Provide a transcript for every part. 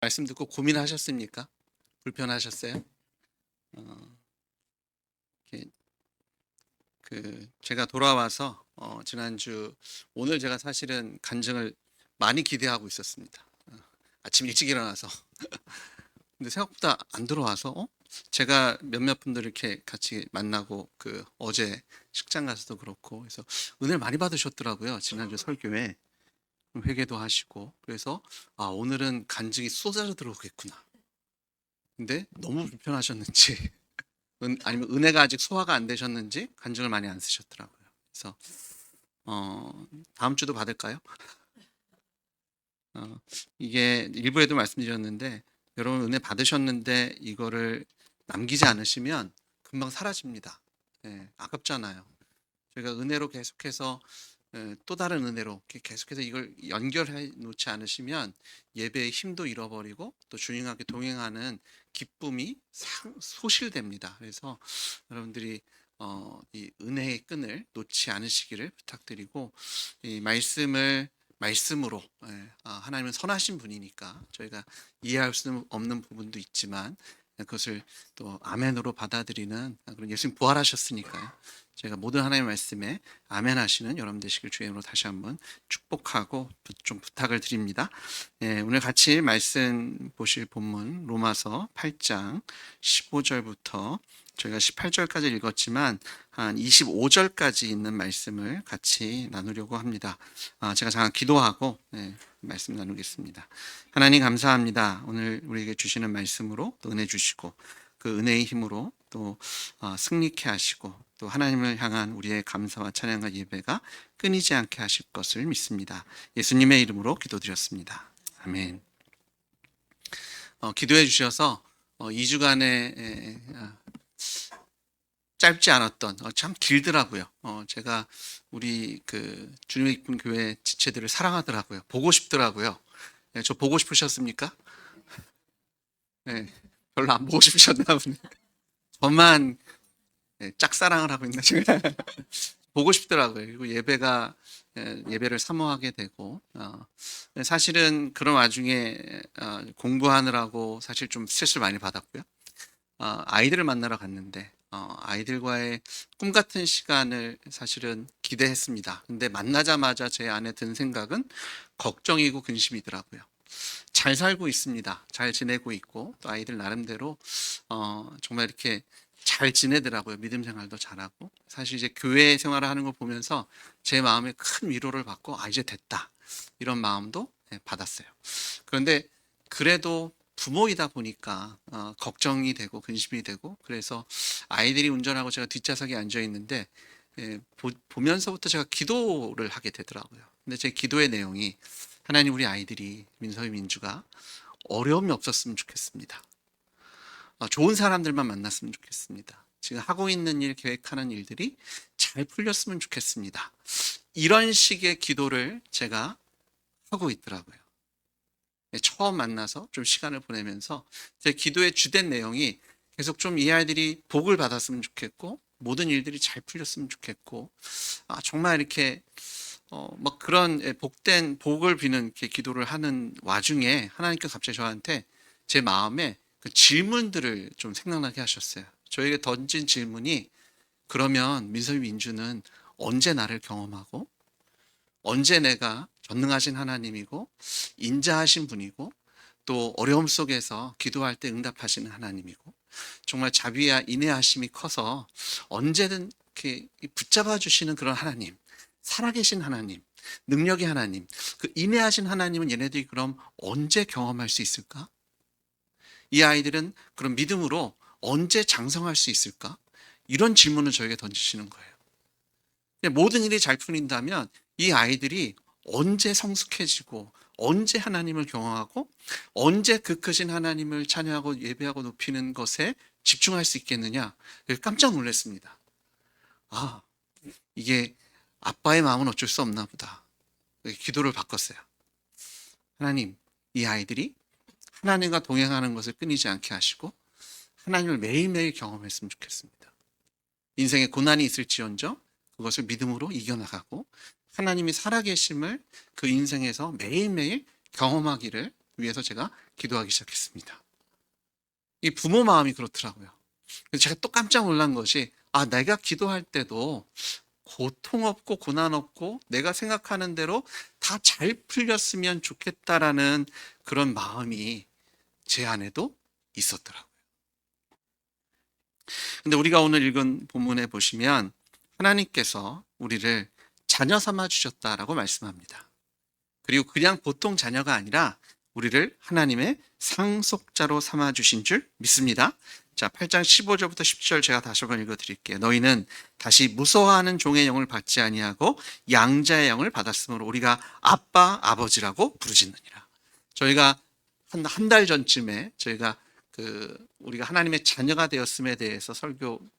말씀 듣고 고민하셨습니까? 불편하셨어요? 어, 이렇게 제가 돌아와서 지난주 오늘 제가 사실은 간증을 많이 기대하고 있었습니다. 아침 일찍 일어나서 근데 생각보다 안 들어와서 제가 몇몇 분들 이렇게 같이 만나고 어제 식장 가서도 그렇고 그래서 은혜를 많이 받으셨더라고요. 지난주 설교회 회개도 하시고 그래서 오늘은 간증이 쏟아져 들어오겠구나. 근데 너무 불편하셨는지 아니면 은혜가 아직 소화가 안 되셨는지 간증을 많이 안 쓰셨더라고요. 그래서 다음 주도 받을까요? 어, 이게 일부에도 말씀드렸는데 여러분 은혜 받으셨는데 이거를 남기지 않으시면 금방 사라집니다. 예, 아깝잖아요. 저희가 은혜로 계속해서 또 다른 은혜로 계속해서 이걸 연결해 놓지 않으시면 예배의 힘도 잃어버리고 또 주님과 동행하는 기쁨이 소실됩니다. 그래서 여러분들이 이 은혜의 끈을 놓지 않으시기를 부탁드리고 이 말씀으로 하나님은 선하신 분이니까 저희가 이해할 수 없는 부분도 있지만 그것을 또 아멘으로 받아들이는 그런 예수님 부활하셨으니까요. 제가 모든 하나님의 말씀에 아멘 하시는 여러분 되시길 주의 이름으로 다시 한번 축복하고 좀 부탁을 드립니다. 오늘 같이 말씀 보실 본문 로마서 8장 15절부터 저희가 18절까지 읽었지만 한 25절까지 있는 말씀을 같이 나누려고 합니다. 제가 잠깐 기도하고 말씀 나누겠습니다. 하나님 감사합니다. 오늘 우리에게 주시는 말씀으로 또 은혜 주시고 그 은혜의 힘으로 또 승리케 하시고 또 하나님을 향한 우리의 감사와 찬양과 예배가 끊이지 않게 하실 것을 믿습니다. 예수님의 이름으로 기도드렸습니다. 아멘. 기도해 주셔서 2주간의 짧지 않았던 참 길더라고요. 제가 우리 주님의 이쁜 교회 지체들을 사랑하더라고요. 보고 싶더라고요. 저 보고 싶으셨습니까? 네, 별로 안 보고 싶으셨나 보네. 저만 짝사랑을 하고 있나 지금. 보고 싶더라고요. 그리고 예배를 사모하게 되고 사실은 그런 와중에 공부하느라고 사실 좀 스트레스를 많이 받았고요. 아이들을 만나러 갔는데 아이들과의 꿈 같은 시간을 사실은 기대했습니다. 근데 만나자마자 제 안에 든 생각은 걱정이고 근심이더라고요. 잘 살고 있습니다. 잘 지내고 있고 또 아이들 나름대로 정말 이렇게 잘 지내더라고요. 믿음 생활도 잘하고 사실 이제 교회 생활을 하는 걸 보면서 제 마음에 큰 위로를 받고 이제 됐다 이런 마음도 받았어요. 그런데 그래도 부모이다 보니까 걱정이 되고 근심이 되고 그래서 아이들이 운전하고 제가 뒷좌석에 앉아 있는데 보면서부터 제가 기도를 하게 되더라고요. 근데 제 기도의 내용이 하나님 우리 아이들이 민서희 민주가 어려움이 없었으면 좋겠습니다. 좋은 사람들만 만났으면 좋겠습니다. 지금 하고 있는 일, 계획하는 일들이 잘 풀렸으면 좋겠습니다. 이런 식의 기도를 제가 하고 있더라고요. 처음 만나서 좀 시간을 보내면서 제 기도의 주된 내용이 계속 좀 이 아이들이 복을 받았으면 좋겠고 모든 일들이 잘 풀렸으면 좋겠고 정말 이렇게 막 그런 복된 복을 비는 이렇게 기도를 하는 와중에 하나님께서 갑자기 저한테 제 마음에 그 질문들을 좀 생각나게 하셨어요. 저에게 던진 질문이 그러면 민서희 민주는 언제 나를 경험하고 언제 내가 전능하신 하나님이고 인자하신 분이고 또 어려움 속에서 기도할 때 응답하시는 하나님이고 정말 자비와 인내하심이 커서 언제든 이렇게 붙잡아 주시는 그런 하나님, 살아계신 하나님, 능력의 하나님, 그 인내하신 하나님은 얘네들이 그럼 언제 경험할 수 있을까? 이 아이들은 그런 믿음으로 언제 장성할 수 있을까? 이런 질문을 저에게 던지시는 거예요. 모든 일이 잘 풀린다면 이 아이들이 언제 성숙해지고 언제 하나님을 경험하고 언제 그 크신 하나님을 찬양하고 예배하고 높이는 것에 집중할 수 있겠느냐? 깜짝 놀랐습니다. 이게 아빠의 마음은 어쩔 수 없나 보다. 기도를 바꿨어요. 하나님, 이 아이들이 하나님과 동행하는 것을 끊이지 않게 하시고 하나님을 매일매일 경험했으면 좋겠습니다. 인생에 고난이 있을지언정 그것을 믿음으로 이겨나가고 하나님이 살아계심을 그 인생에서 매일매일 경험하기를 위해서 제가 기도하기 시작했습니다. 이 부모 마음이 그렇더라고요. 그래서 제가 또 깜짝 놀란 것이, 내가 기도할 때도 고통 없고 고난 없고 내가 생각하는 대로 다 잘 풀렸으면 좋겠다라는 그런 마음이 제 안에도 있었더라고요. 근데 우리가 오늘 읽은 본문에 보시면 하나님께서 우리를 자녀 삼아 주셨다라고 말씀합니다. 그리고 그냥 보통 자녀가 아니라 우리를 하나님의 상속자로 삼아 주신 줄 믿습니다. 자, 8장 15절부터 10절 제가 다시 한번 읽어 드릴게요. 너희는 다시 무서워하는 종의 영을 받지 아니하고 양자의 영을 받았으므로 우리가 아빠 아버지라고 부르짖느니라. 저희가 한 달 전쯤에 저희가 우리가 하나님의 자녀가 되었음에 대해서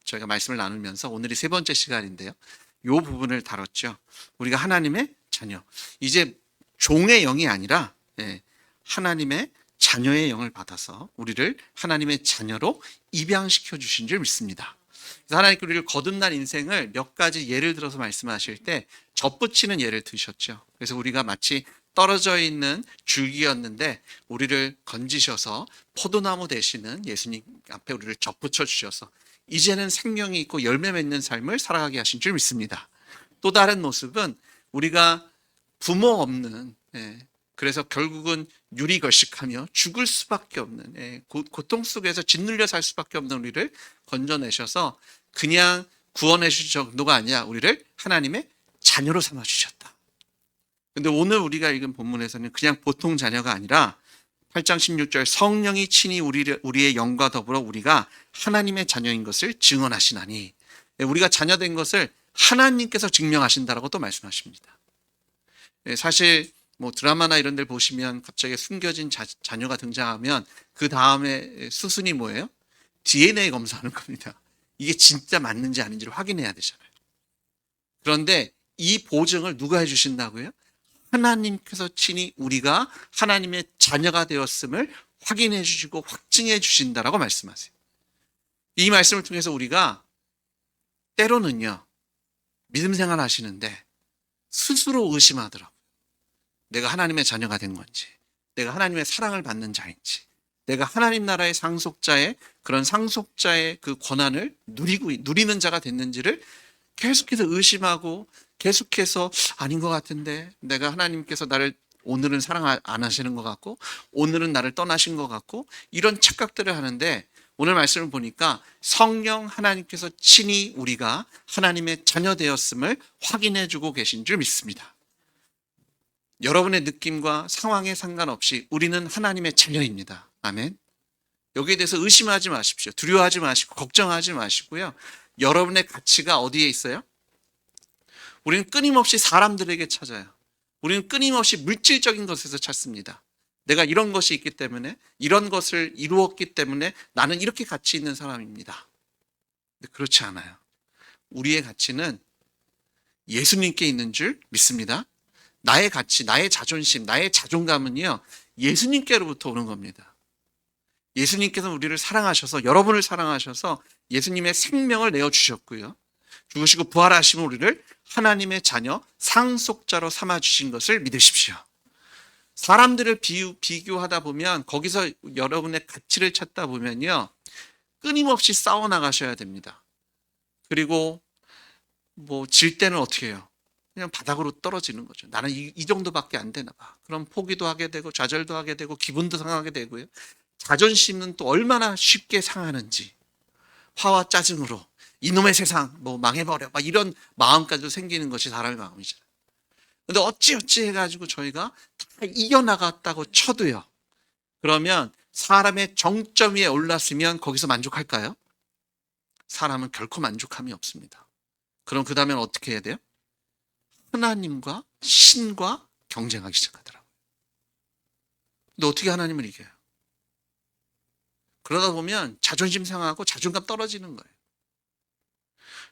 저희가 말씀을 나누면서 오늘이 세 번째 시간인데요. 이 부분을 다뤘죠. 우리가 하나님의 자녀. 이제 종의 영이 아니라 하나님의 자녀의 영을 받아서 우리를 하나님의 자녀로 입양시켜 주신 줄 믿습니다. 그래서 하나님께 우리를 거듭난 인생을 몇 가지 예를 들어서 말씀하실 때 접붙이는 예를 드셨죠. 그래서 우리가 마치 떨어져 있는 줄기였는데 우리를 건지셔서 포도나무 되시는 예수님 앞에 우리를 접붙여 주셔서 이제는 생명이 있고 열매 맺는 삶을 살아가게 하신 줄 믿습니다. 또 다른 모습은 우리가 부모 없는, 그래서 결국은 유리걸식하며 죽을 수밖에 없는, 고통 속에서 짓눌려 살 수밖에 없는 우리를 건져내셔서 그냥 구원해 주실 정도가 아니라 우리를 하나님의 자녀로 삼아 주셨다. 근데 오늘 우리가 읽은 본문에서는 그냥 보통 자녀가 아니라 8장 16절 성령이 친히 우리의 영과 더불어 우리가 하나님의 자녀인 것을 증언하시나니, 우리가 자녀된 것을 하나님께서 증명하신다라고 또 말씀하십니다. 사실 드라마나 이런 데를 보시면 갑자기 숨겨진 자녀가 등장하면 그 다음에 수순이 뭐예요? DNA 검사하는 겁니다. 이게 진짜 맞는지 아닌지를 확인해야 되잖아요. 그런데 이 보증을 누가 해주신다고요? 하나님께서 친히 우리가 하나님의 자녀가 되었음을 확인해 주시고 확증해 주신다라고 말씀하세요. 이 말씀을 통해서 우리가 때로는요, 믿음 생활 하시는데 스스로 의심하더라고요. 내가 하나님의 자녀가 된 건지, 내가 하나님의 사랑을 받는 자인지, 내가 하나님 나라의 상속자의 그런 상속자의 그 권한을 누리는 자가 됐는지를 계속해서 의심하고 계속해서 아닌 것 같은데, 내가 하나님께서 나를 오늘은 사랑 안 하시는 것 같고 오늘은 나를 떠나신 것 같고 이런 착각들을 하는데, 오늘 말씀을 보니까 성령 하나님께서 친히 우리가 하나님의 자녀 되었음을 확인해 주고 계신 줄 믿습니다. 여러분의 느낌과 상황에 상관없이 우리는 하나님의 자녀입니다. 아멘. 여기에 대해서 의심하지 마십시오. 두려워하지 마시고 걱정하지 마시고요. 여러분의 가치가 어디에 있어요? 우리는 끊임없이 사람들에게 찾아요. 우리는 끊임없이 물질적인 것에서 찾습니다. 내가 이런 것이 있기 때문에, 이런 것을 이루었기 때문에 나는 이렇게 가치 있는 사람입니다. 근데 그렇지 않아요. 우리의 가치는 예수님께 있는 줄 믿습니다. 나의 가치, 나의 자존심, 나의 자존감은요, 예수님께로부터 오는 겁니다. 예수님께서 우리를 사랑하셔서, 여러분을 사랑하셔서 예수님의 생명을 내어주셨고요. 죽으시고 부활하시면 우리를 하나님의 자녀, 상속자로 삼아주신 것을 믿으십시오. 사람들을 비교하다 보면, 거기서 여러분의 가치를 찾다 보면요, 끊임없이 싸워나가셔야 됩니다. 그리고 질 때는 어떻게 해요? 그냥 바닥으로 떨어지는 거죠. 나는 이 정도밖에 안 되나 봐. 그럼 포기도 하게 되고 좌절도 하게 되고 기분도 상하게 되고요. 자존심은 또 얼마나 쉽게 상하는지, 화와 짜증으로 이놈의 세상 망해버려 막 이런 마음까지도 생기는 것이 사람의 마음이잖아요. 근데 어찌 해가지고 저희가 다 이겨나갔다고 쳐도요, 그러면 사람의 정점 위에 올랐으면 거기서 만족할까요? 사람은 결코 만족함이 없습니다. 그럼 그 다음엔 어떻게 해야 돼요? 하나님과 신과 경쟁하기 시작하더라고요. 근데 어떻게 하나님을 이겨요? 그러다 보면 자존심 상하고 자존감 떨어지는 거예요.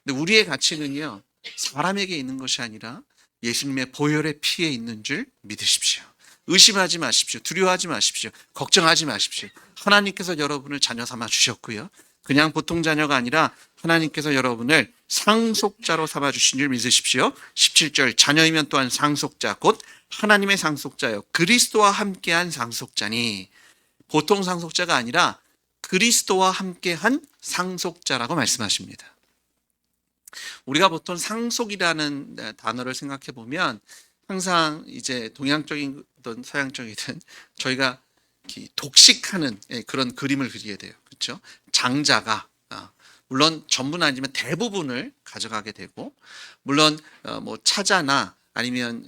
근데 우리의 가치는요, 사람에게 있는 것이 아니라 예수님의 보혈의 피에 있는 줄 믿으십시오. 의심하지 마십시오. 두려워하지 마십시오. 걱정하지 마십시오. 하나님께서 여러분을 자녀 삼아 주셨고요. 그냥 보통 자녀가 아니라 하나님께서 여러분을 상속자로 삼아주신 줄 믿으십시오. 17절 자녀이면 또한 상속자 곧 하나님의 상속자요 그리스도와 함께한 상속자니 보통 상속자가 아니라 그리스도와 함께한 상속자라고 말씀하십니다. 우리가 보통 상속이라는 단어를 생각해 보면 항상 이제 동양적이든 서양적이든 저희가 독식하는 그런 그림을 그리게 돼요. 그렇죠? 장자가 물론 전부는 아니지만 대부분을 가져가게 되고 물론 뭐 차자나 아니면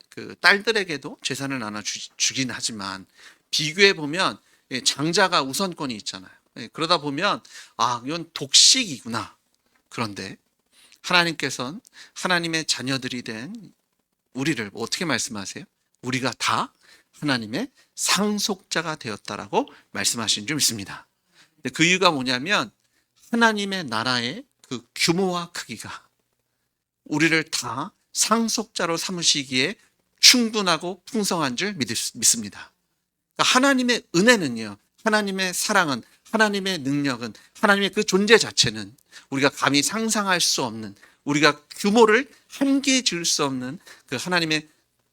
그 딸들에게도 재산을 나눠 주긴 하지만 비교해 보면 장자가 우선권이 있잖아요. 그러다 보면 이건 독식이구나. 그런데 하나님께서는 하나님의 자녀들이 된 우리를 어떻게 말씀하세요? 우리가 다 하나님의 상속자가 되었다라고 말씀하신 줄 믿습니다. 그 이유가 뭐냐면 하나님의 나라의 그 규모와 크기가 우리를 다 상속자로 삼으시기에 충분하고 풍성한 줄 믿습니다. 그러니까 하나님의 은혜는요, 하나님의 사랑은, 하나님의 능력은, 하나님의 그 존재 자체는 우리가 감히 상상할 수 없는, 우리가 규모를 한계에 지을 수 없는 그 하나님의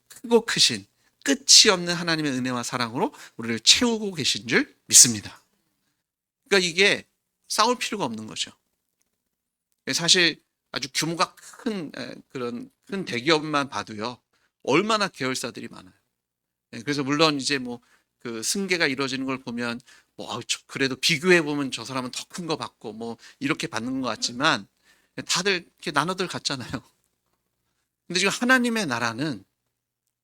크고 크신 끝이 없는 하나님의 은혜와 사랑으로 우리를 채우고 계신 줄 믿습니다. 그러니까 이게 싸울 필요가 없는 거죠. 사실 아주 규모가 큰 그런 큰 대기업만 봐도요, 얼마나 계열사들이 많아요. 그래서 물론 이제 뭐 그 승계가 이루어지는 걸 보면 뭐 그래도 비교해 보면 저 사람은 더 큰 거 받고 뭐 이렇게 받는 것 같지만 다들 이렇게 나눠들 갔잖아요. 근데 지금 하나님의 나라는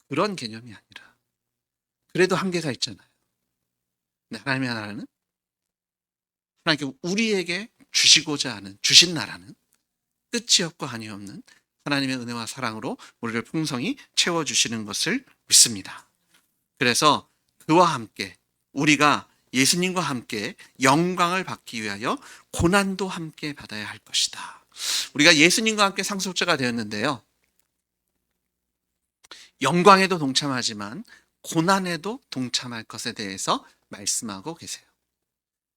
그런 개념이 아니라 그래도 한계가 있잖아요. 근데 하나님의 나라는 하나님께 우리에게 주시고자 하는 주신 나라는 끝이 없고 한이 없는 하나님의 은혜와 사랑으로 우리를 풍성히 채워주시는 것을 믿습니다. 그래서 그와 함께 우리가 예수님과 함께 영광을 받기 위하여 고난도 함께 받아야 할 것이다. 우리가 예수님과 함께 상속자가 되었는데요, 영광에도 동참하지만 고난에도 동참할 것에 대해서 말씀하고 계세요.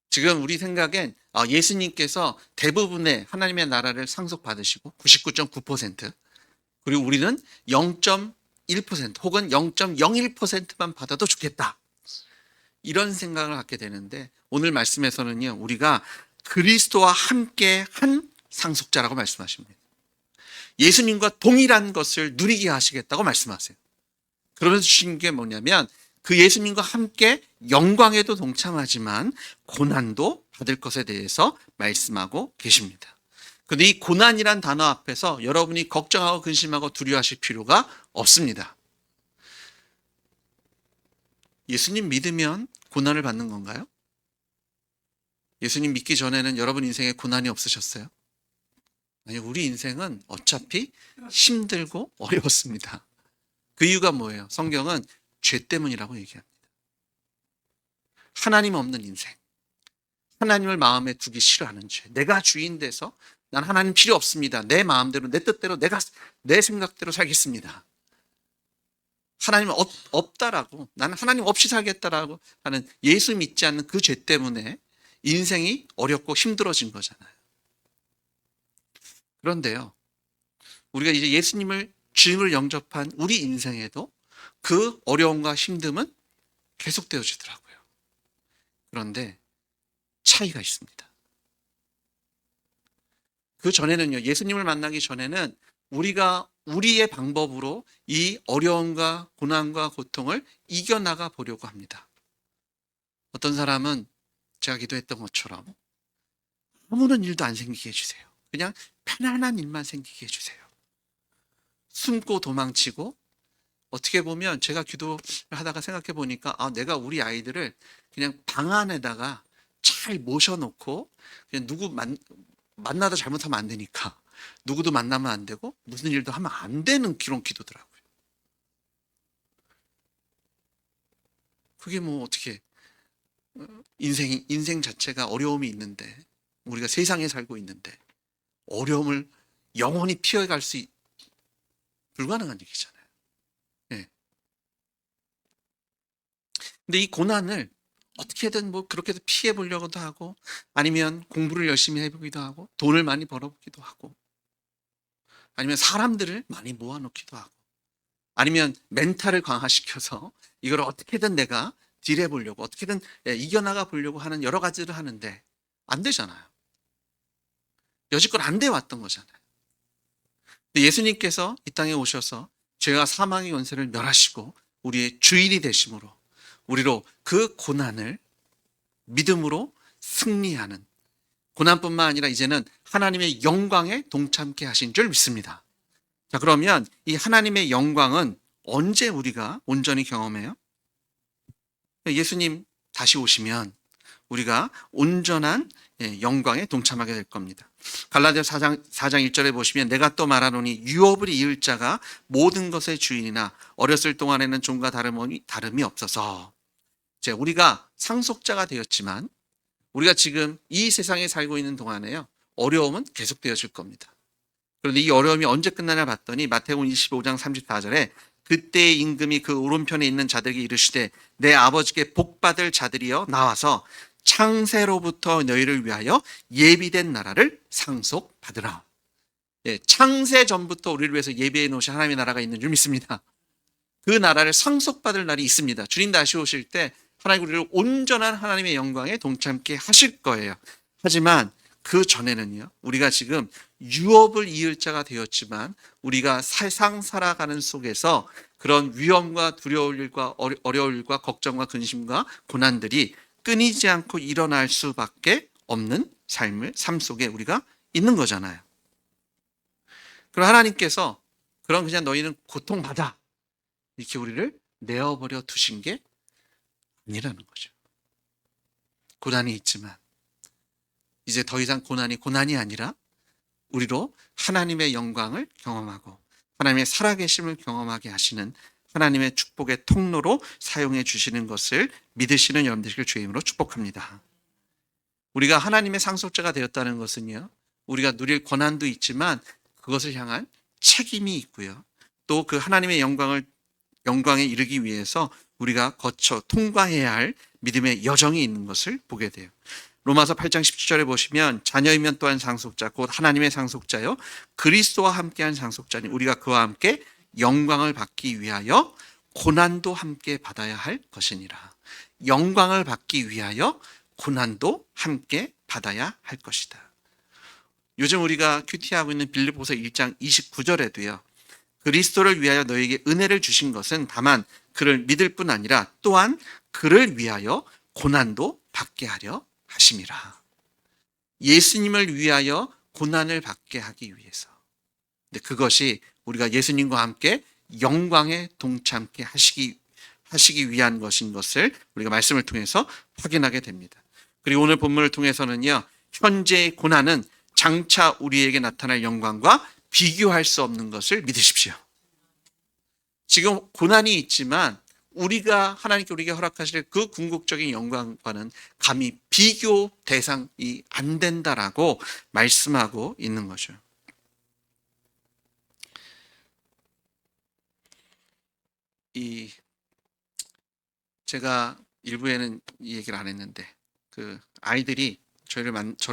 지금 우리 생각엔 예수님께서 대부분의 하나님의 나라를 상속받으시고 99.9% 그리고 우리는 0.1% 혹은 0.01%만 받아도 좋겠다. 이런 생각을 갖게 되는데 오늘 말씀에서는요, 우리가 그리스도와 함께 한 상속자라고 말씀하십니다. 예수님과 동일한 것을 누리게 하시겠다고 말씀하세요. 그러면서 주신 게 뭐냐면 그 예수님과 함께 영광에도 동참하지만 고난도 받을 것에 대해서 말씀하고 계십니다. 그런데 이 고난이란 단어 앞에서 여러분이 걱정하고 근심하고 두려워하실 필요가 없습니다. 예수님 믿으면 고난을 받는 건가요? 예수님 믿기 전에는 여러분 인생에 고난이 없으셨어요? 아니, 우리 인생은 어차피 힘들고 어려웠습니다. 그 이유가 뭐예요? 성경은 죄 때문이라고 얘기합니다. 하나님 없는 인생, 하나님을 마음에 두기 싫어하는 죄, 내가 주인 돼서 난 하나님 필요 없습니다. 내 마음대로 내 뜻대로 내가 내 생각대로 살겠습니다. 하나님 없다라고, 나는 하나님 없이 살겠다라고 하는 예수 믿지 않는 그 죄 때문에 인생이 어렵고 힘들어진 거잖아요. 그런데요, 우리가 이제 예수님을 주님을 영접한 우리 인생에도 그 어려움과 힘듦은 계속되어지더라고요. 그런데 차이가 있습니다. 그 전에는요, 예수님을 만나기 전에는 우리가 우리의 방법으로 이 어려움과 고난과 고통을 이겨나가 보려고 합니다. 어떤 사람은 제가 기도했던 것처럼 아무런 일도 안 생기게 해주세요. 그냥 편안한 일만 생기게 해주세요. 숨고 도망치고, 어떻게 보면 제가 기도를 하다가 생각해 보니까 내가 우리 아이들을 그냥 방 안에다가 잘 모셔놓고 그냥 누구 만나다 잘못하면 안 되니까 누구도 만나면 안 되고 무슨 일도 하면 안 되는 그런 기도더라고요. 그게 뭐 어떻게 인생 자체가 어려움이 있는데, 우리가 세상에 살고 있는데 어려움을 영원히 피해갈 수 불가능한 얘기잖아요. 네. 근데 이 고난을 어떻게든 뭐 그렇게도 피해 보려고도 하고, 아니면 공부를 열심히 해보기도 하고, 돈을 많이 벌어보기도 하고, 아니면 사람들을 많이 모아놓기도 하고, 아니면 멘탈을 강화시켜서 이걸 어떻게든 내가 딜해 보려고, 어떻게든 이겨나가 보려고 하는 여러 가지를 하는데 안 되잖아요. 여지껏 안 돼 왔던 거잖아요. 근데 예수님께서 이 땅에 오셔서 죄와 사망의 권세를 멸하시고 우리의 주인이 되심으로 우리로 그 고난을 믿음으로 승리하는, 고난뿐만 아니라 이제는 하나님의 영광에 동참케 하신 줄 믿습니다. 자, 그러면 이 하나님의 영광은 언제 우리가 온전히 경험해요? 예수님 다시 오시면 우리가 온전한 영광에 동참하게 될 겁니다. 갈라디아서 4장 1절에 보시면 내가 또 말하노니 유업을 이을 자가 모든 것의 주인이나 어렸을 동안에는 종과 다름이 없어서, 이제 우리가 상속자가 되었지만 우리가 지금 이 세상에 살고 있는 동안에요, 어려움은 계속되어질 겁니다. 그런데 이 어려움이 언제 끝나냐 봤더니 마태복음 25장 34절에 그때의 임금이 그 오른편에 있는 자들에게 이르시되 내 아버지께 복받을 자들이여 나와서 창세로부터 너희를 위하여 예비된 나라를 상속받으라. 창세 전부터 우리를 위해서 예비해 놓으신 하나님의 나라가 있는 줄 믿습니다. 그 나라를 상속받을 날이 있습니다. 주님 다시 오실 때 하나님 우리를 온전한 하나님의 영광에 동참케 하실 거예요. 하지만 그 전에는요, 우리가 지금 유업을 이을 자가 되었지만 우리가 세상 살아가는 속에서 그런 위험과 두려울 일과 어려울 일과 걱정과 근심과 고난들이 끊이지 않고 일어날 수밖에 없는 삶 속에 우리가 있는 거잖아요. 그럼 하나님께서 그런 그냥 너희는 고통받아 이렇게 우리를 내어버려 두신 게 아니라는 거죠. 고난이 있지만 이제 더 이상 고난이 아니라 우리로 하나님의 영광을 경험하고 하나님의 살아계심을 경험하게 하시는 하나님의 축복의 통로로 사용해 주시는 것을 믿으시는 여러분들을 주의 이름으로 축복합니다. 우리가 하나님의 상속자가 되었다는 것은요, 우리가 누릴 권한도 있지만 그것을 향한 책임이 있고요, 또 그 하나님의 영광에 이르기 위해서 우리가 거쳐 통과해야 할 믿음의 여정이 있는 것을 보게 돼요. 로마서 8장 17절에 보시면 자녀이면 또한 상속자 곧 하나님의 상속자요 그리스도와 함께한 상속자니 우리가 그와 함께 영광을 받기 위하여 고난도 함께 받아야 할 것이니라. 영광을 받기 위하여 고난도 함께 받아야 할 것이다. 요즘 우리가 큐티하고 있는 빌립보서 1장 29절에도요. 그리스도를 위하여 너에게 은혜를 주신 것은 다만 그를 믿을 뿐 아니라 또한 그를 위하여 고난도 받게 하려 하심이라. 예수님을 위하여 고난을 받게 하기 위해서. 근데 그것이 우리가 예수님과 함께 영광에 동참케 하시기 위한 것인 것을 우리가 말씀을 통해서 확인하게 됩니다. 그리고 오늘 본문을 통해서는요, 현재의 고난은 장차 우리에게 나타날 영광과 비교할 수 없는 것을 믿으십시오. 지금 고난이 있지만 하나님께 우리에게 허락하실 그 궁극적인 영광과는 감히 비교 대상이 안 된다라고 말씀하고 있는 거죠. 제가 일부에는 이 얘기를 안 했는데 그 아이들이 저를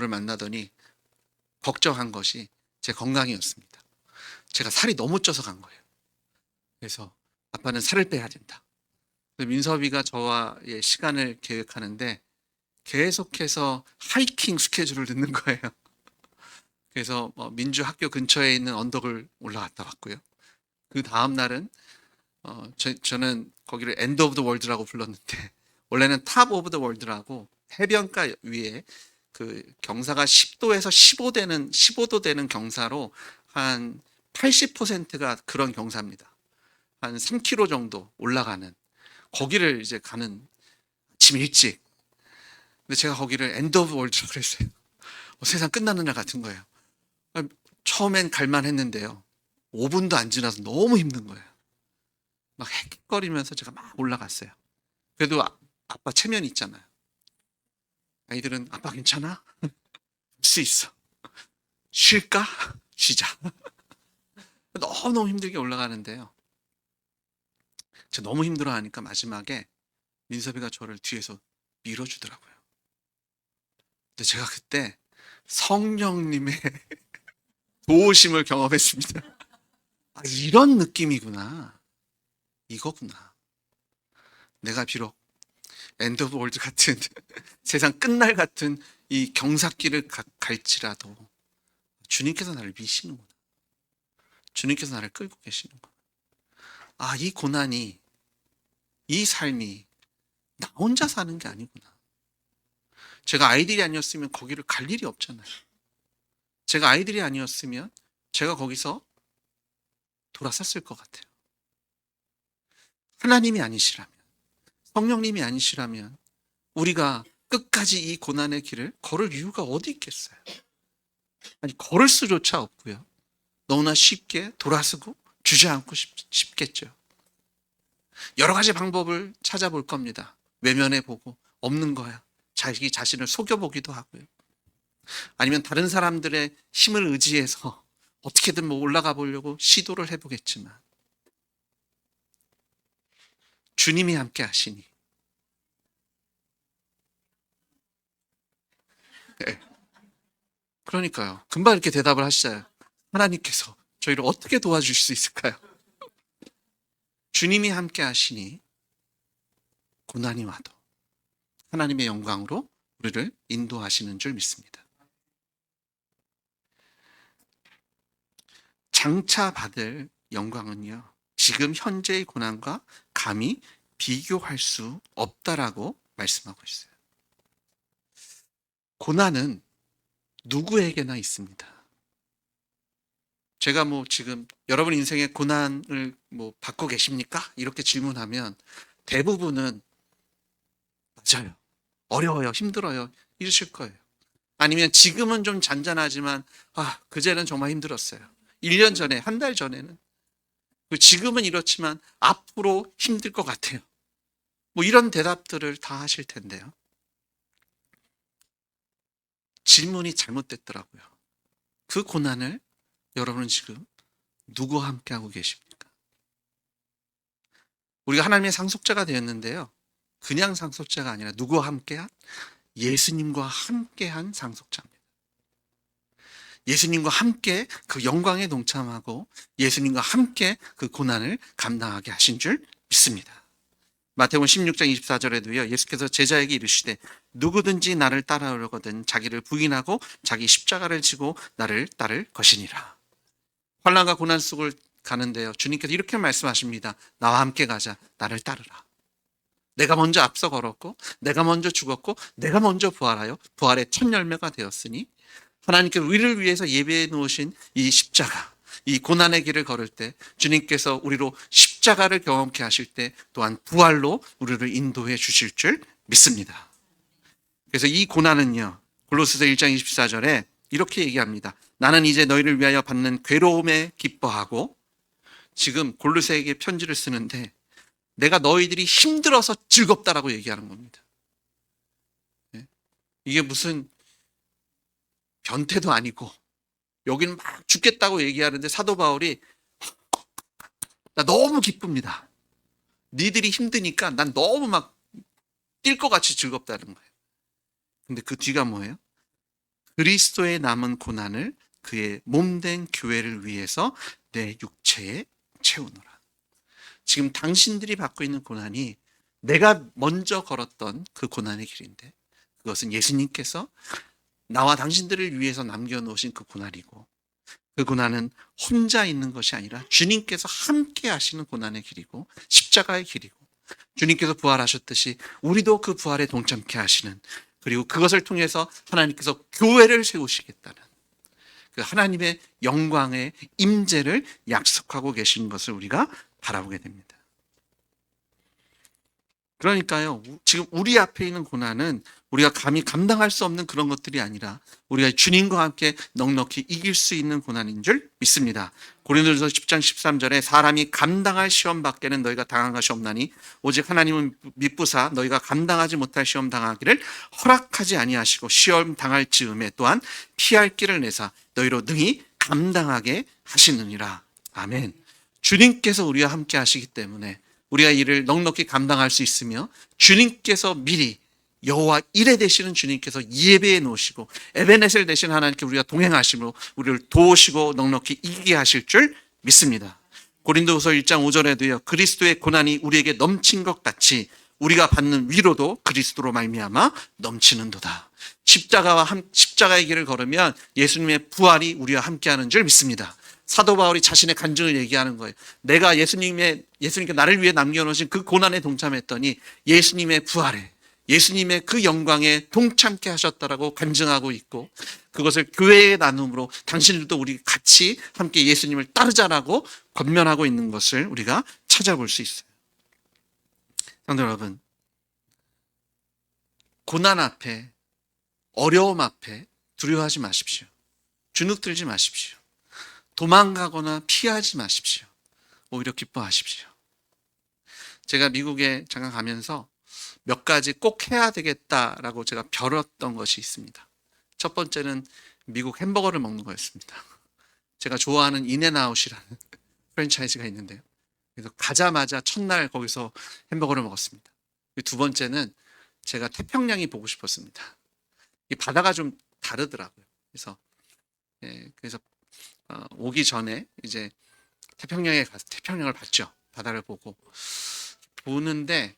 만나더니 걱정한 것이 제 건강이었습니다. 제가 살이 너무 쪄서 간 거예요. 그래서 아빠는 살을 빼야 된다. 민섭이가 저와의 시간을 계획하는데 계속해서 하이킹 스케줄을 넣는 거예요. 그래서 민주 학교 근처에 있는 언덕을 올라갔다 왔고요. 그 다음 날은 저는 거기를 엔드 오브 더 월드라고 불렀는데 원래는 탑 오브 더 월드라고 해변가 위에 그 경사가 10도에서 15도 되는 경사로 한 80%가 그런 경사입니다. 한 3km 정도 올라가는 거기를 이제 가는 아침 일찍. 근데 제가 거기를 엔드 오브 월드라고 그랬어요. 세상 끝나는 날 같은 거예요. 처음엔 갈만 했는데요. 5분도 안 지나서 너무 힘든 거예요. 막 헥헥거리면서 제가 막 올라갔어요. 그래도 아빠 체면 있잖아요. 아이들은 아빠 괜찮아? 할 수 있어. 쉴까? 쉬자. 너무너무 힘들게 올라가는데요. 제가 너무 힘들어하니까 마지막에 민섭이가 저를 뒤에서 밀어주더라고요. 근데 제가 그때 성령님의 도우심을 경험했습니다. 아, 이런 느낌이구나. 이거구나. 내가 비록 엔드 오브 월드 같은 세상 끝날 같은 이 경사길을 갈지라도 주님께서 나를 미시는구나. 주님께서 나를 끌고 계시는구나. 아, 이 고난이, 이 삶이 나 혼자 사는 게 아니구나. 제가 아이들이 아니었으면 거기를 갈 일이 없잖아요. 제가 아이들이 아니었으면 제가 거기서 돌아섰을 것 같아요. 하나님이 아니시라면, 성령님이 아니시라면 우리가 끝까지 이 고난의 길을 걸을 이유가 어디 있겠어요? 아니, 걸을 수조차 없고요. 너무나 쉽게 돌아서고 주저앉고 싶겠죠. 여러 가지 방법을 찾아볼 겁니다. 외면해보고 없는 거야. 자기 자신을 속여보기도 하고요. 아니면 다른 사람들의 힘을 의지해서 어떻게든 뭐 올라가 보려고 시도를 해보겠지만 주님이 함께 하시니. 네. 그러니까요. 금방 이렇게 대답을 하시잖아요. 하나님께서 저희를 어떻게 도와주실 수 있을까요? 주님이 함께 하시니 고난이 와도 하나님의 영광으로 우리를 인도하시는 줄 믿습니다. 장차 받을 영광은요, 지금 현재의 고난과 감히 비교할 수 없다라고 말씀하고 있어요. 고난은 누구에게나 있습니다. 제가 뭐 지금 여러분 인생에 고난을 뭐 받고 계십니까? 이렇게 질문하면 대부분은 맞아요. 어려워요. 힘들어요. 이러실 거예요. 아니면 지금은 좀 잔잔하지만 그제는 정말 힘들었어요. 1년 전에, 한 달 전에는. 지금은 이렇지만 앞으로 힘들 것 같아요. 뭐 이런 대답들을 다 하실 텐데요. 질문이 잘못됐더라고요. 그 고난을 여러분은 지금 누구와 함께하고 계십니까? 우리가 하나님의 상속자가 되었는데요. 그냥 상속자가 아니라 누구와 함께한? 예수님과 함께한 상속자입니다. 예수님과 함께 그 영광에 동참하고 예수님과 함께 그 고난을 감당하게 하신 줄 믿습니다. 마태복음 16장 24절에도요. 예수께서 제자에게 이르시되 누구든지 나를 따라오려거든 자기를 부인하고 자기 십자가를 지고 나를 따를 것이니라. 환난과 고난 속을 가는데요. 주님께서 이렇게 말씀하십니다. 나와 함께 가자. 나를 따르라. 내가 먼저 앞서 걸었고 내가 먼저 죽었고 내가 먼저 부활하여 부활의 첫 열매가 되었으니 하나님께서 우리를 위해서 예배해 놓으신 이 십자가, 이 고난의 길을 걸을 때 주님께서 우리로 십자가를 경험케 하실 때 또한 부활로 우리를 인도해 주실 줄 믿습니다. 그래서 이 고난은요. 골로새서 1장 24절에 이렇게 얘기합니다. 나는 이제 너희를 위하여 받는 괴로움에 기뻐하고, 지금 골로새에게 편지를 쓰는데 내가 너희들이 힘들어서 즐겁다라고 얘기하는 겁니다. 이게 무슨 변태도 아니고 여기는 막 죽겠다고 얘기하는데 사도 바울이 나 너무 기쁩니다. 니들이 힘드니까 난 너무 막 뛸 것 같이 즐겁다는 거예요. 근데 그 뒤가 뭐예요? 그리스도의 남은 고난을 그의 몸된 교회를 위해서 내 육체에 채우노라. 지금 당신들이 받고 있는 고난이 내가 먼저 걸었던 그 고난의 길인데 그것은 예수님께서 나와 당신들을 위해서 남겨놓으신 그 고난이고, 그 고난은 혼자 있는 것이 아니라 주님께서 함께 하시는 고난의 길이고 십자가의 길이고, 주님께서 부활하셨듯이 우리도 그 부활에 동참케 하시는, 그리고 그것을 통해서 하나님께서 교회를 세우시겠다는 그 하나님의 영광의 임재를 약속하고 계신 것을 우리가 바라보게 됩니다. 그러니까요, 지금 우리 앞에 있는 고난은 우리가 감히 감당할 수 없는 그런 것들이 아니라 우리가 주님과 함께 넉넉히 이길 수 있는 고난인 줄 믿습니다. 고린도전서 10장 13절에 사람이 감당할 시험 밖에는 너희가 당한 것이 없나니 오직 하나님은 미쁘사 너희가 감당하지 못할 시험 당하기를 허락하지 아니하시고 시험 당할 즈음에 또한 피할 길을 내사 너희로 능히 감당하게 하시느니라. 아멘. 주님께서 우리와 함께 하시기 때문에 우리가 이를 넉넉히 감당할 수 있으며 주님께서 미리 여호와 이레 되시는 주님께서 예배해 놓으시고 에베네셀 되신 하나님께 우리가 동행하시므로 우리를 도우시고 넉넉히 이기게 하실 줄 믿습니다. 고린도후서 1장 5절에도요. 그리스도의 고난이 우리에게 넘친 것 같이 우리가 받는 위로도 그리스도로 말미암아 넘치는도다. 십자가의 길을 걸으면 예수님의 부활이 우리와 함께하는 줄 믿습니다. 사도 바울이 자신의 간증을 얘기하는 거예요. 내가 예수님께 나를 위해 남겨놓으신 그 고난에 동참했더니 예수님의 부활에, 예수님의 그 영광에 동참케 하셨다라고 간증하고 있고, 그것을 교회의 나눔으로 당신들도 우리 같이 함께 예수님을 따르자라고 권면하고 있는 것을 우리가 찾아볼 수 있어요. 성도 여러분, 고난 앞에, 어려움 앞에 두려워하지 마십시오. 주눅들지 마십시오. 도망가거나 피하지 마십시오. 오히려 기뻐하십시오. 제가 미국에 잠깐 가면서 몇 가지 꼭 해야 되겠다라고 제가 벼렀던 것이 있습니다. 첫 번째는 미국 햄버거를 먹는 거였습니다. 제가 좋아하는 인앤아웃이라는 프랜차이즈가 있는데요. 그래서 가자마자 첫날 거기서 햄버거를 먹었습니다. 두 번째는 제가 태평양이 보고 싶었습니다. 이 바다가 좀 다르더라고요. 그래서 오기 전에 이제 태평양에 가서 태평양을 봤죠. 바다를 보는데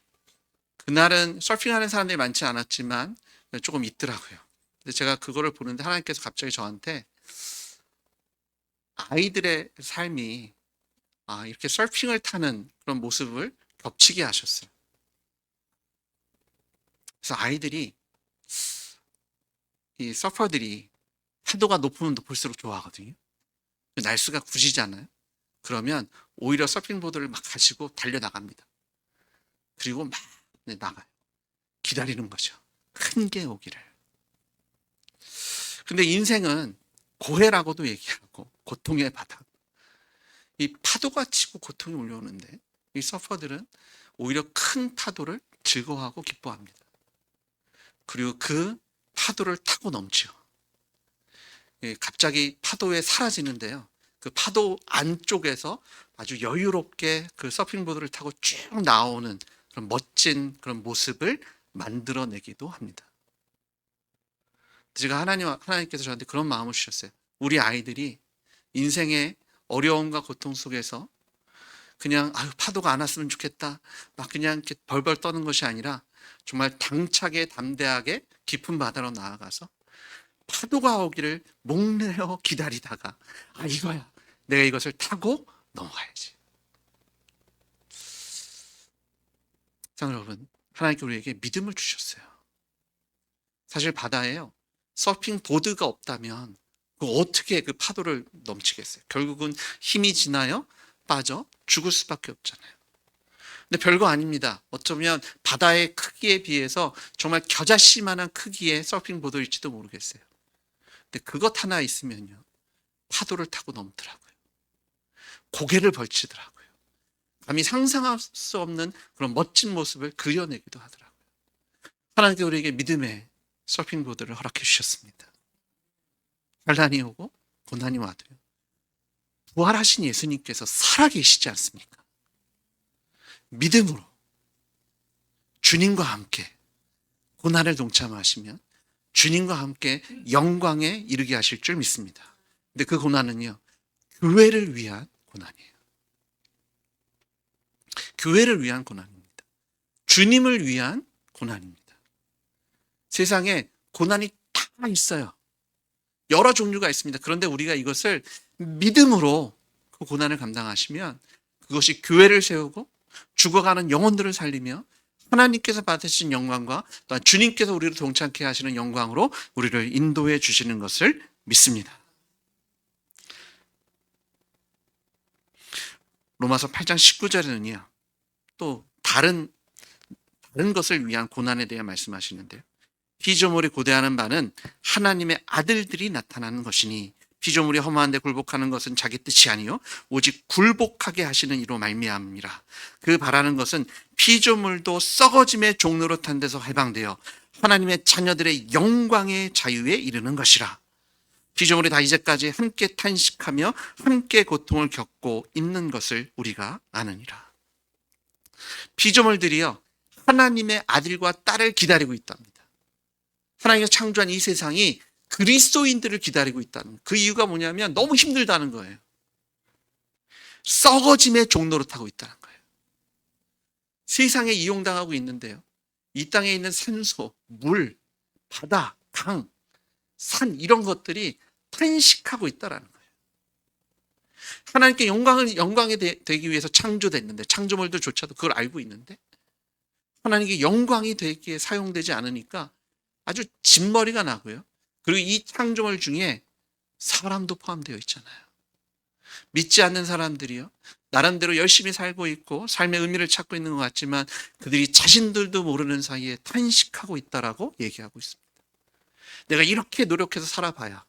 그날은 서핑하는 사람들이 많지 않았지만 조금 있더라고요. 근데 제가 그거를 보는데 하나님께서 갑자기 저한테 아이들의 삶이 이렇게 서핑을 타는 그런 모습을 겹치게 하셨어요. 그래서 아이들이, 이 서퍼들이 파도가 높으면 높을수록 좋아하거든요. 날씨가 굳이잖아요. 그러면 오히려 서핑보드를 막 가지고 달려나갑니다. 그리고 막 나가요. 기다리는 거죠. 큰 게 오기를. 근데 인생은 고해라고도 얘기하고 고통의 바다. 이 파도가 치고 고통이 몰려오는데 이 서퍼들은 오히려 큰 파도를 즐거워하고 기뻐합니다. 그리고 그 파도를 타고 넘죠. 갑자기 파도에 사라지는데요. 그 파도 안쪽에서 아주 여유롭게 그 서핑보드를 타고 쭉 나오는 그런 멋진 그런 모습을 만들어내기도 합니다. 제가 하나님께서 저한테 그런 마음을 주셨어요. 우리 아이들이 인생의 어려움과 고통 속에서 그냥 파도가 안 왔으면 좋겠다 막 그냥 이렇게 벌벌 떠는 것이 아니라 정말 당차게 담대하게 깊은 바다로 나아가서 파도가 오기를 목내어 기다리다가 이거야, 내가 이것을 타고 넘어가야지. 사랑하는 여러분, 하나님께 우리에게 믿음을 주셨어요. 사실 바다에요, 서핑 보드가 없다면 어떻게 그 파도를 넘치겠어요? 결국은 힘이 지나요 빠져 죽을 수밖에 없잖아요. 근데 별거 아닙니다. 어쩌면 바다의 크기에 비해서 정말 겨자씨만한 크기의 서핑 보드일지도 모르겠어요. 근데 그것 하나 있으면요, 파도를 타고 넘더라고요. 고개를 벌치더라고요. 감히 상상할 수 없는 그런 멋진 모습을 그려내기도 하더라고요. 하나님께 우리에게 믿음의 서핑보드를 허락해 주셨습니다. 환난이 오고 고난이 와도요, 부활하신 예수님께서 살아계시지 않습니까? 믿음으로 주님과 함께 고난을 동참하시면 주님과 함께 영광에 이르게 하실 줄 믿습니다. 근데 그 고난은요, 교회를 위한 고난이에요. 교회를 위한 고난입니다. 주님을 위한 고난입니다. 세상에 고난이 다 있어요. 여러 종류가 있습니다. 그런데 우리가 이것을 믿음으로 그 고난을 감당하시면 그것이 교회를 세우고 죽어가는 영혼들을 살리며 하나님께서 받으신 영광과 또한 주님께서 우리를 동참케 하시는 영광으로 우리를 인도해 주시는 것을 믿습니다. 로마서 8장 19절에는요, 또 다른 것을 위한 고난에 대해 말씀하시는데요. 피조물이 고대하는 바는 하나님의 아들들이 나타나는 것이니 피조물이 허무한 데 굴복하는 것은 자기 뜻이 아니요 오직 굴복하게 하시는 이로 말미암이라. 그 바라는 것은 피조물도 썩어짐의 종로로 탄 데서 해방되어 하나님의 자녀들의 영광의 자유에 이르는 것이라. 피조물이 다 이제까지 함께 탄식하며 함께 고통을 겪고 있는 것을 우리가 아느니라. 피조물들이요, 하나님의 아들과 딸을 기다리고 있답니다. 하나님께서 창조한 이 세상이 그리스도인들을 기다리고 있다는, 그 이유가 뭐냐면 너무 힘들다는 거예요. 썩어짐의 종로를 타고 있다는 거예요. 세상에 이용당하고 있는데요, 이 땅에 있는 산소, 물, 바다, 강, 산, 이런 것들이 탄식하고 있다는 거예요. 하나님께 영광이 되기 위해서 창조됐는데, 창조물들조차도 그걸 알고 있는데, 하나님께 영광이 되기에 사용되지 않으니까 아주 진머리가 나고요. 그리고 이 창조물 중에 사람도 포함되어 있잖아요. 믿지 않는 사람들이요, 나름대로 열심히 살고 있고 삶의 의미를 찾고 있는 것 같지만 그들이 자신들도 모르는 사이에 탄식하고 있다라고 얘기하고 있습니다. 내가 이렇게 노력해서 살아봐야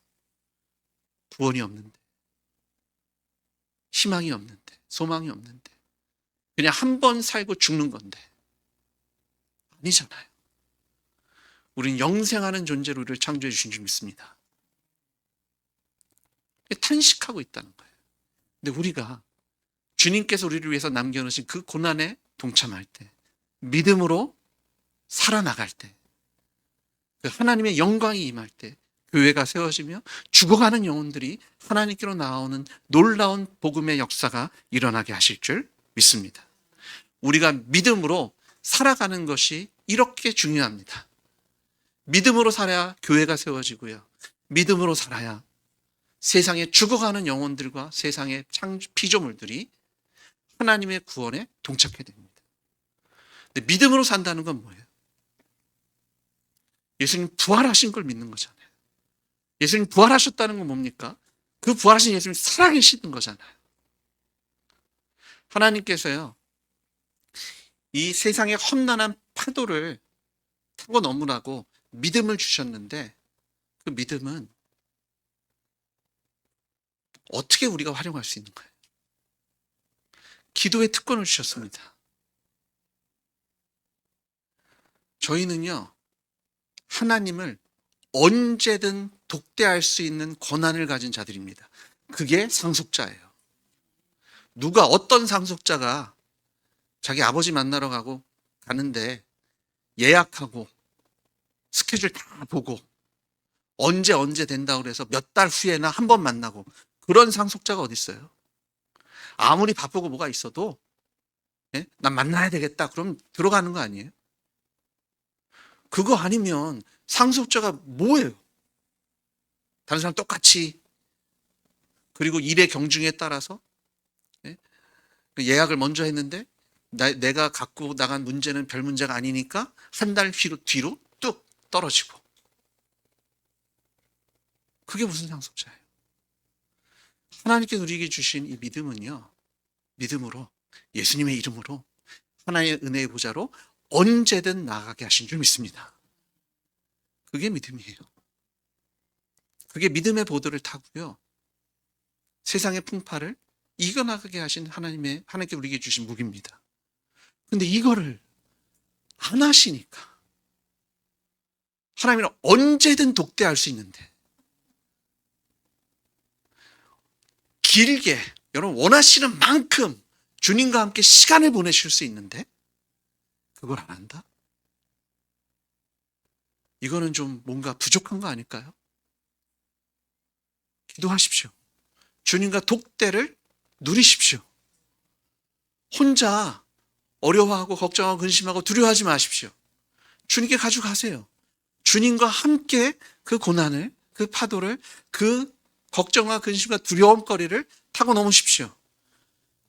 구원이 없는데, 희망이 없는데, 소망이 없는데, 그냥 한 번 살고 죽는 건데. 아니잖아요. 우린 영생하는 존재로 우리를 창조해 주신 줄 믿습니다. 탄식하고 있다는 거예요. 근데 우리가 주님께서 우리를 위해서 남겨놓으신 그 고난에 동참할 때, 믿음으로 살아나갈 때, 그 하나님의 영광이 임할 때, 교회가 세워지며 죽어가는 영혼들이 하나님께로 나오는 놀라운 복음의 역사가 일어나게 하실 줄 믿습니다. 우리가 믿음으로 살아가는 것이 이렇게 중요합니다. 믿음으로 살아야 교회가 세워지고요, 믿음으로 살아야 세상에 죽어가는 영혼들과 세상의 피조물들이 하나님의 구원에 동착하게 됩니다. 근데 믿음으로 산다는 건 뭐예요? 예수님 부활하신 걸 믿는 거잖아요. 예수님 부활하셨다는 건 뭡니까? 그 부활하신 예수님이 살아계시는 거잖아요. 하나님께서요, 이 세상의 험난한 파도를 타고 넘으라고 믿음을 주셨는데, 그 믿음은 어떻게 우리가 활용할 수 있는 거예요? 기도의 특권을 주셨습니다. 저희는요, 하나님을 언제든 독대할 수 있는 권한을 가진 자들입니다. 그게 상속자예요. 누가, 어떤 상속자가 자기 아버지 만나러 가는데 예약하고 스케줄 다 보고 언제 된다고 그래서 몇 달 후에나 한 번 만나고, 그런 상속자가 어디 있어요? 아무리 바쁘고 뭐가 있어도 난 만나야 되겠다 그럼 들어가는 거 아니에요? 그거 아니면 상속자가 뭐예요? 다른 사람 똑같이, 그리고 일의 경중에 따라서 예약을 먼저 했는데 내가 갖고 나간 문제는 별 문제가 아니니까 한 달 뒤로 뚝 떨어지고. 그게 무슨 상속자예요? 하나님께 우리에게 주신 이 믿음은요, 믿음으로, 예수님의 이름으로 하나님의 은혜의 보좌로 언제든 나가게 하신 줄 믿습니다. 그게 믿음이에요. 그게 믿음의 보도를 타고요, 세상의 풍파를 이겨나가게 하신 하나님께 우리에게 주신 무기입니다. 근데 이거를 안 하시니까, 하나님은 언제든 독대할 수 있는데, 길게 여러분 원하시는 만큼 주님과 함께 시간을 보내실 수 있는데 그걸 안 한다? 이거는 좀 뭔가 부족한 거 아닐까요? 기도하십시오. 주님과 독대를 누리십시오. 혼자 어려워하고 걱정하고 근심하고 두려워하지 마십시오. 주님께 가져가세요. 주님과 함께 그 고난을, 그 파도를, 그 걱정과 근심과 두려움거리를 타고 넘으십시오.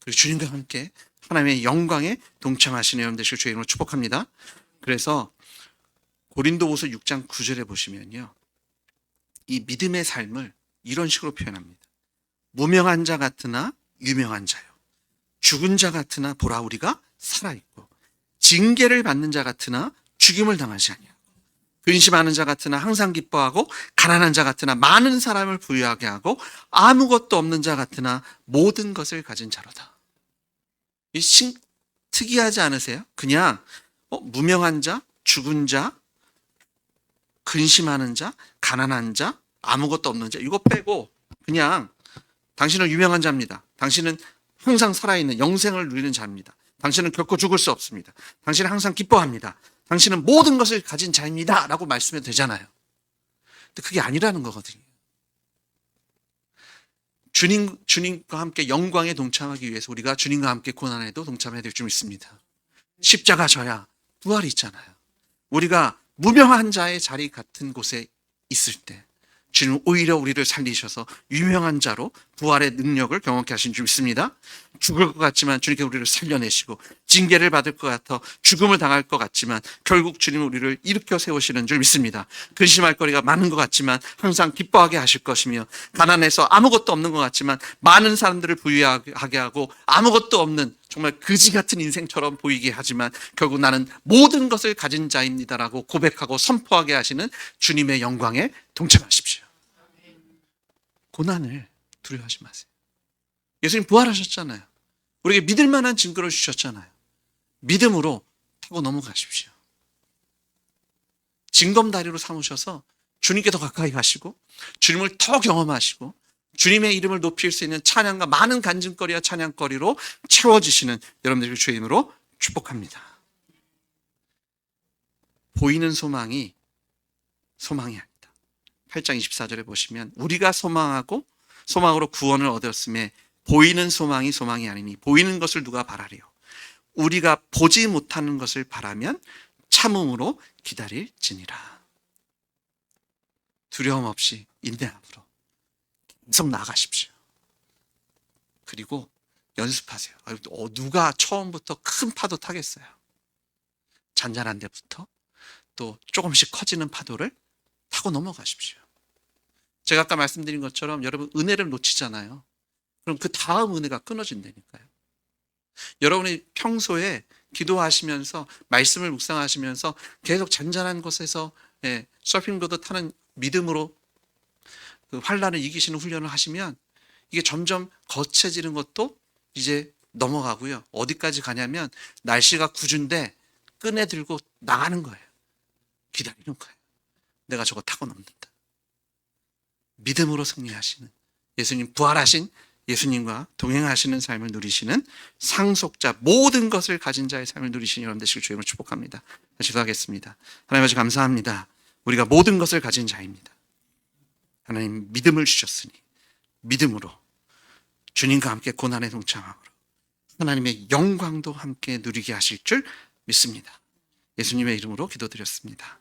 그리고 주님과 함께 하나님의 영광에 동참하시는 여러분 되시길 주의 이름으로 축복합니다. 그래서 고린도후서 6장 9절에 보시면요, 이 믿음의 삶을 이런 식으로 표현합니다. 무명한 자 같으나 유명한 자요, 죽은 자 같으나 보라 우리가 살아있고, 징계를 받는 자 같으나 죽임을 당하지 아니하고, 근심하는 자 같으나 항상 기뻐하고, 가난한 자 같으나 많은 사람을 부유하게 하고, 아무것도 없는 자 같으나 모든 것을 가진 자로다. 특이하지 않으세요? 그냥 무명한 자, 죽은 자, 근심하는 자, 가난한 자, 아무것도 없는 자, 이거 빼고 그냥 당신은 유명한 자입니다. 당신은 항상 살아있는 영생을 누리는 자입니다. 당신은 결코 죽을 수 없습니다. 당신은 항상 기뻐합니다. 당신은 모든 것을 가진 자입니다 라고 말씀해도 되잖아요. 근데 그게 아니라는 거거든요. 주님과 함께 영광에 동참하기 위해서 우리가 주님과 함께 고난에도 동참해야 될 줄 믿습니다. 십자가 져야 부활이 있잖아요. 우리가 무명한 자의 자리 같은 곳에 있을 때 주님 오히려 우리를 살리셔서 유명한 자로 부활의 능력을 경험케 하신 줄 믿습니다. 죽을 것 같지만 주님께서 우리를 살려내시고 징계를 받을 것 같아 죽음을 당할 것 같지만 결국 주님은 우리를 일으켜 세우시는 줄 믿습니다. 근심할 거리가 많은 것 같지만 항상 기뻐하게 하실 것이며 가난해서 아무것도 없는 것 같지만 많은 사람들을 부유하게 하고 아무것도 없는 정말 그지 같은 인생처럼 보이게 하지만 결국 나는 모든 것을 가진 자입니다라고 고백하고 선포하게 하시는 주님의 영광에 동참하십시오. 고난을 두려워하지 마세요. 예수님 부활하셨잖아요. 우리에게 믿을 만한 증거를 주셨잖아요. 믿음으로 타고 넘어가십시오. 징검다리로 삼으셔서 주님께 더 가까이 가시고 주님을 더 경험하시고 주님의 이름을 높일 수 있는 찬양과 많은 간증거리와 찬양거리로 채워지시는 여러분들의 주의 이름으로 축복합니다. 보이는 소망이 아니다. 8장 24절에 보시면 우리가 소망으로 구원을 얻었음에 보이는 소망이 아니니 보이는 것을 누가 바라리요. 우리가 보지 못하는 것을 바라면 참음으로 기다릴지니라. 두려움 없이 인내함으로 계속 나아가십시오. 그리고 연습하세요. 누가 처음부터 큰 파도 타겠어요. 잔잔한 데부터 또 조금씩 커지는 파도를 타고 넘어가십시오. 제가 아까 말씀드린 것처럼 여러분 은혜를 놓치잖아요. 그럼 그 다음 은혜가 끊어진다니까요. 여러분이 평소에 기도하시면서 말씀을 묵상하시면서 계속 잔잔한 곳에서 서핑보드 타는 믿음으로 그 환란을 이기시는 훈련을 하시면 이게 점점 거쳐지는 것도 이제 넘어가고요. 어디까지 가냐면 날씨가 궂은데 끈에 들고 나가는 거예요. 기다리는 거예요. 내가 저거 타고 넘는다. 믿음으로 승리하시는 예수님, 부활하신 예수님과 동행하시는 삶을 누리시는 상속자, 모든 것을 가진 자의 삶을 누리시는 여러분 되시길 주님을 축복합니다. 기도하겠습니다. 하나님 아버지 감사합니다. 우리가 모든 것을 가진 자입니다. 하나님 믿음을 주셨으니 믿음으로 주님과 함께 고난에 동참함으로 하나님의 영광도 함께 누리게 하실 줄 믿습니다. 예수님의 이름으로 기도드렸습니다.